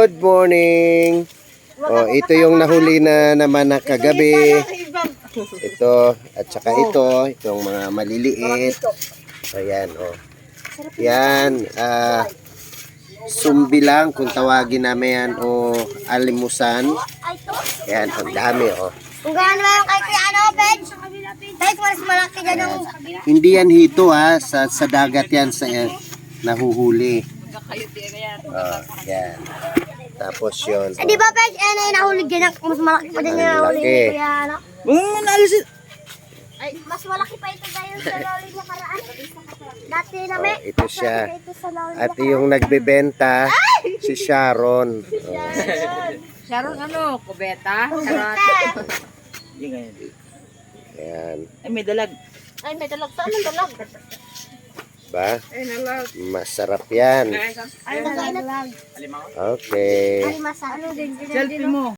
Good morning. Oh, ito yung nahuli na naman na kagabi. Ito at saka itong mga maliliit. Ayan, oh. Yan, sumbi lang kung tawagin namin yan o alimusan. Yan, ang dami, oh. Kung gaano lang kay Kuya ano, Ped? Kahit mas malaki dyan ang... Hindi yan hito ha, sa dagat yan sa nahuhuli. Oh, yan. Tapos yun. Eh, di ba, Ped? Ano yung nahuli dyan? Mas malaki pa din yung nahuli ni Kuya ano? Ay, mas malaki pa ito dahil sa nahuli niya karaan. Dati na may... Ito siya. Ito sa nahuli At yung nagbebenta, si Sharon. Oh. Sharon ano? Kubeta? Karat? Yan. Ay, may dalag. Ay, may dalag. Saan ang dalag? Ba? Ay, nalag. Masarap yan. Ay, dalag. Okay. Ay, masarap. Selfie mo.